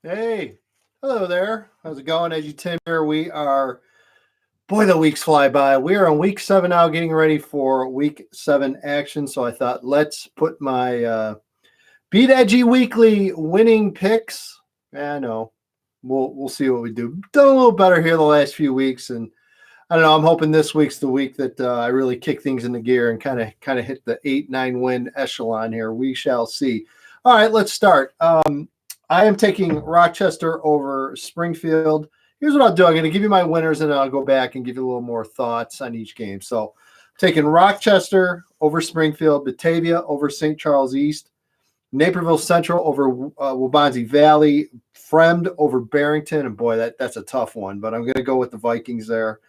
Hey, hello there. How's it going? As you Tim here, we are, boy, the weeks fly by. We are on week 7 now, getting ready for week 7 action. So I thought, let's put my Beat EDGY Weekly winning picks. I know we'll see what we do. Done a little better here the last few weeks, and I don't know. I'm hoping this week's the week that I really kick things into gear and kind of hit the 8-9 win echelon here. We shall see. All right, let's start. I am taking Rochester over Springfield. Here's what I'll do. I'm going to give you my winners, and then I'll go back and give you a little more thoughts on each game. So, I'm taking Rochester over Springfield, Batavia over St. Charles East, Naperville Central over Waubonsie Valley, Fremd over Barrington, and boy, that's a tough one, but I'm going to go with the Vikings there.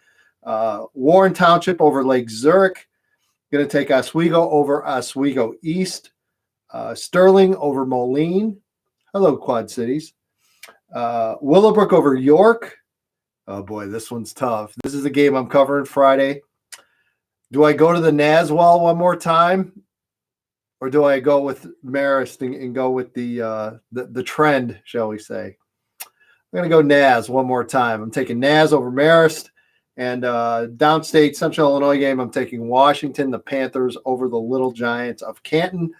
Warren Township over Lake Zurich. Going to take Oswego over Oswego East. Sterling over Moline. Hello, Quad Cities. Willowbrook over York. Oh, boy, this one's tough. This is the game I'm covering Friday. Do I go to the Naswell one more time? Or do I go with Marist and go with the trend, shall we say? I'm going to go Naz one more time. I'm taking Naz over Marist. And downstate Central Illinois game, I'm taking Washington, the Panthers over the Little Giants of Canton.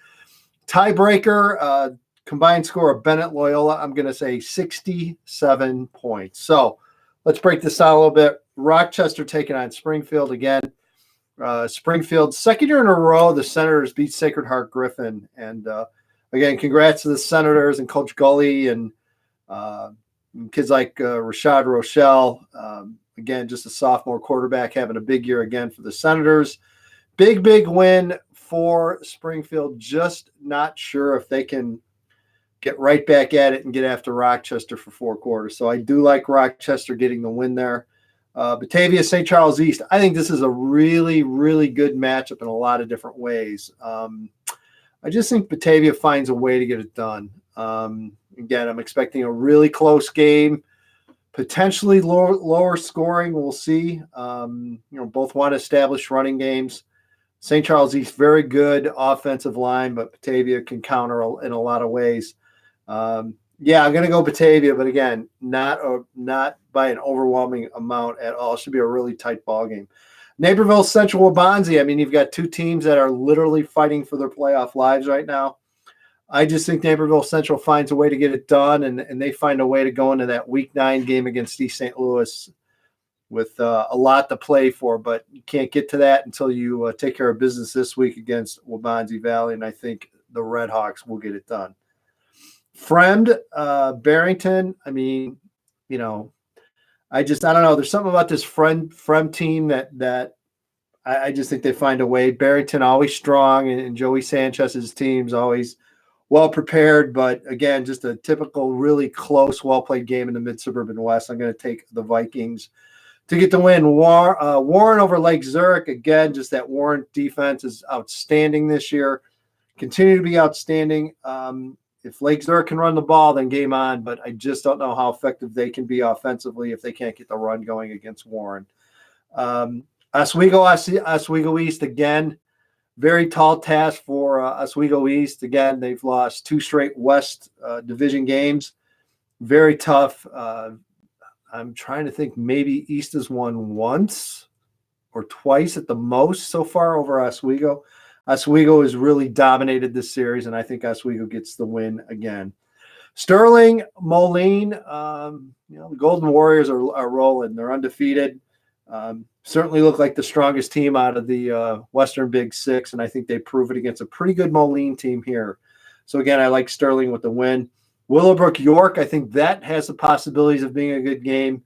Tiebreaker, combined score of Bennett Loyola, I'm going to say 67 points. So let's break this down a little bit. Rochester taking on Springfield again. Springfield, second year in a row, the Senators beat Sacred Heart Griffin. And again, congrats to the Senators and Coach Gully and kids like Rashad Rochelle. Again, just a sophomore quarterback having a big year again for the Senators. Big win for Springfield. Just not sure if they can get right back at it and get after Rochester for 4 quarters. So I do like Rochester getting the win there. Batavia, St. Charles East. I think this is a really, really good matchup in a lot of different ways. I just think Batavia finds a way to get it done. Again, I'm expecting a really close game, potentially lower scoring. We'll see. Both want to establish running games. St. Charles East, very good offensive line, but Batavia can counter in a lot of ways. I'm going to go Batavia, but again, not by an overwhelming amount at all. It should be a really tight ball game. Naperville Central Waubonsie. I mean, you've got two teams that are literally fighting for their playoff lives right now. I just think Naperville Central finds a way to get it done, and they find a way to go into that Week 9 game against East St. Louis with a lot to play for, but you can't get to that until you take care of business this week against Waubonsie Valley, and I think the Red Hawks will get it done. Fremd, Barrington, I mean, I don't know. There's something about this Fremd team that I just think they find a way. Barrington always strong, and Joey Sanchez's team's always well prepared, but again, just a typical, really close, well-played game in the Mid-Suburban West. I'm going to take the Vikings to get the win. Warren over Lake Zurich. Again, just that Warren defense is outstanding this year. Continue to be outstanding. If Lake Zurich can run the ball, then game on, but I just don't know how effective they can be offensively if they can't get the run going against Warren. Oswego East, again, very tall task for Oswego East. Again, they've lost 2 straight West Division games. Very tough. I'm trying to think, maybe East has won once or twice at the most so far over Oswego. Oswego has really dominated this series, and I think Oswego gets the win again. Sterling, Moline, the Golden Warriors are rolling. They're undefeated. Certainly look like the strongest team out of the Western Big Six, and I think they prove it against a pretty good Moline team here. So, again, I like Sterling with the win. Willowbrook, York, I think that has the possibilities of being a good game.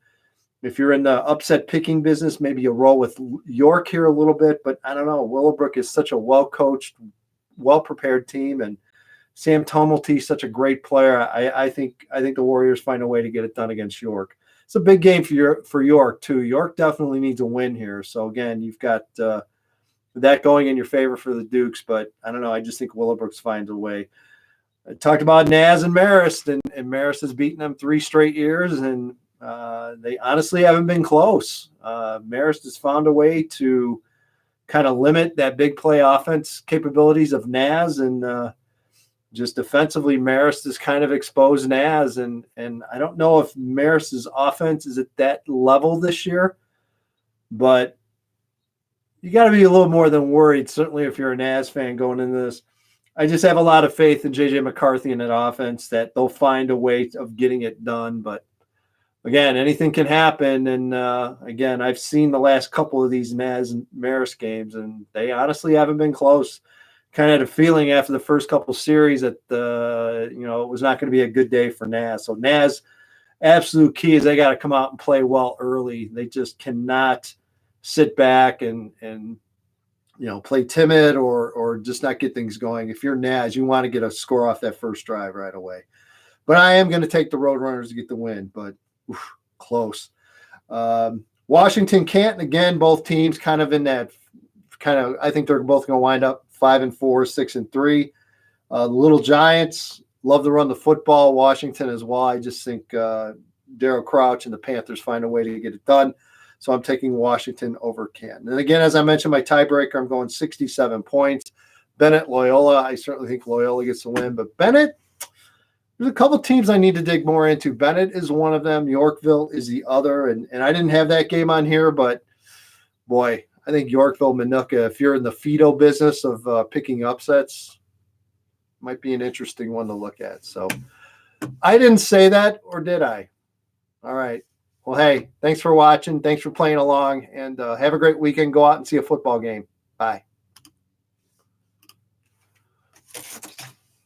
If you're in the upset picking business, maybe you roll with York here a little bit, but I don't know. Willowbrook is such a well-coached, well-prepared team, and Sam Tumulty is such a great player. I think the Warriors find a way to get it done against York. It's a big game for York, too. York definitely needs a win here. So, again, you've got that going in your favor for the Dukes, but I don't know. I just think Willowbrook finds a way. I talked about Naz and Marist, and Marist has beaten them 3 straight years, and they honestly haven't been close. Marist has found a way to kind of limit that big play offense capabilities of Naz, and just defensively, Marist has kind of exposed Naz, and I don't know if Marist's offense is at that level this year, but you got to be a little more than worried, certainly if you're a Naz fan going into this. I just have a lot of faith in J.J. McCarthy in that offense that they'll find a way of getting it done. But again, anything can happen. And again, I've seen the last couple of these Naz and Marist games, and they honestly haven't been close. Kind of had a feeling after the first couple series that it was not going to be a good day for Naz. So Naz, absolute key is they got to come out and play well early. They just cannot sit back and play timid or just not get things going. If you're Naz, you want to get a score off that first drive right away. But I am going to take the Roadrunners to get the win, but close. Washington, Canton, again, both teams kind of in that I think they're both going to wind up 5-4, 6-3. The Little Giants love to run the football. Washington as well. I just think Darryl Crouch and the Panthers find a way to get it done. So I'm taking Washington over Canton. And again, as I mentioned, my tiebreaker, I'm going 67 points. Bennett, Loyola. I certainly think Loyola gets the win. But Bennett, there's a couple teams I need to dig more into. Bennett is one of them. Yorkville is the other. And I didn't have that game on here, but boy, I think Yorkville, Minooka, if you're in the Fido business of picking upsets, might be an interesting one to look at. So I didn't say that, or did I? All right. Well, hey, thanks for watching. Thanks for playing along, and have a great weekend. Go out and see a football game. Bye.